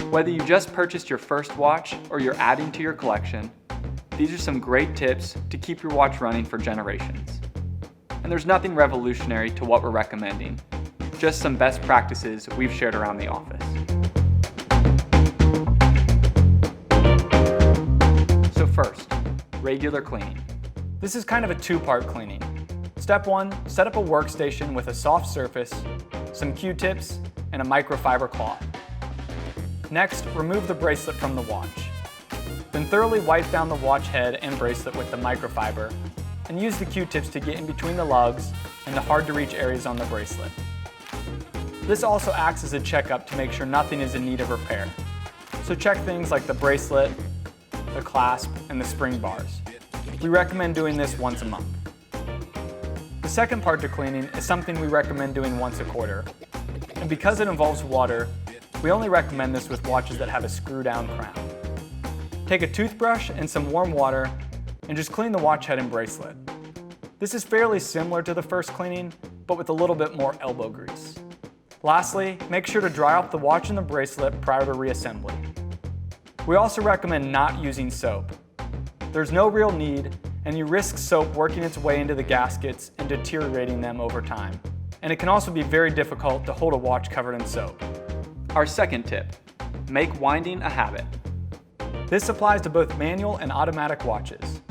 Whether you just purchased your first watch or you're adding to your collection, these are some great tips to keep your watch running for generations. And there's nothing revolutionary to what we're recommending, just some best practices we've shared around the office. So first, regular cleaning. This is kind of a two-part cleaning. Step 1, set up a workstation with a soft surface, some Q-tips, and a microfiber cloth. Next, remove the bracelet from the watch. Then thoroughly wipe down the watch head and bracelet with the microfiber, and use the Q-tips to get in between the lugs and the hard-to-reach areas on the bracelet. This also acts as a checkup to make sure nothing is in need of repair. So check things like the bracelet, the clasp, and the spring bars. We recommend doing this once a month. The second part to cleaning is something we recommend doing once a quarter. And because it involves water, we only recommend this with watches that have a screw-down crown. Take a toothbrush and some warm water and just clean the watch head and bracelet. This is fairly similar to the first cleaning, but with a little bit more elbow grease. Lastly, make sure to dry off the watch and the bracelet prior to reassembly. We also recommend not using soap. There's no real need, and you risk soap working its way into the gaskets and deteriorating them over time. And it can also be very difficult to hold a watch covered in soap. Our second tip, make winding a habit. This applies to both manual and automatic watches.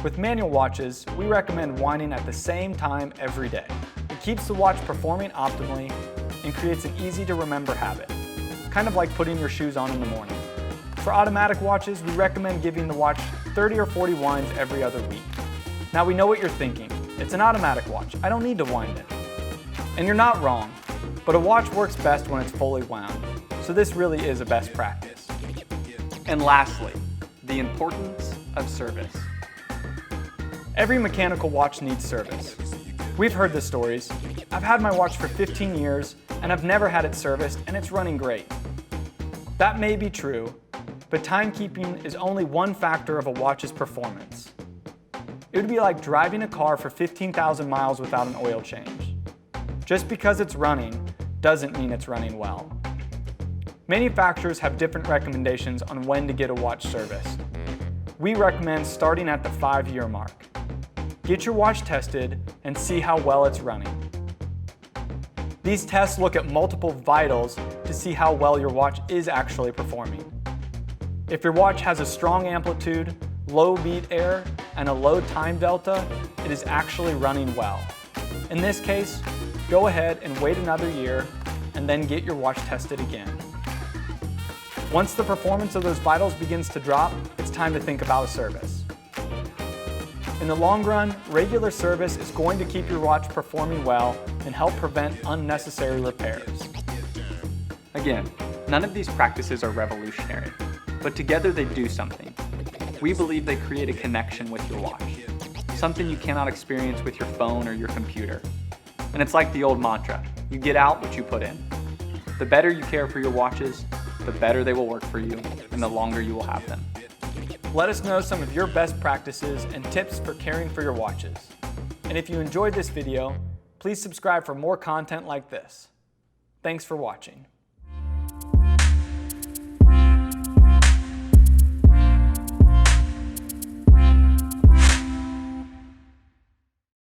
With manual watches, we recommend winding at the same time every day. It keeps the watch performing optimally and creates an easy-to-remember habit, kind of like putting your shoes on in the morning. For automatic watches, we recommend giving the watch 30 or 40 winds every other week. Now we know what you're thinking. It's an automatic watch. I don't need to wind it. And you're not wrong, but a watch works best when it's fully wound, so this really is a best practice. And lastly, the importance of service. Every mechanical watch needs service. We've heard the stories. I've had my watch for 15 years and I've never had it serviced and it's running great. That may be true, but timekeeping is only one factor of a watch's performance. It would be like driving a car for 15,000 miles without an oil change. Just because it's running doesn't mean it's running well. Manufacturers have different recommendations on when to get a watch serviced. We recommend starting at the 5-year mark. Get your watch tested and see how well it's running. These tests look at multiple vitals to see how well your watch is actually performing. If your watch has a strong amplitude, low beat error, and a low time delta, it is actually running well. In this case, go ahead and wait another year and then get your watch tested again. Once the performance of those vitals begins to drop, it's time to think about a service. In the long run, regular service is going to keep your watch performing well and help prevent unnecessary repairs. Again, none of these practices are revolutionary, but together they do something. We believe they create a connection with your watch, something you cannot experience with your phone or your computer. And it's like the old mantra, you get out what you put in. The better you care for your watches, the better they will work for you and the longer you will have them. Let us know some of your best practices and tips for caring for your watches. And if you enjoyed this video, please subscribe for more content like this. Thanks for watching.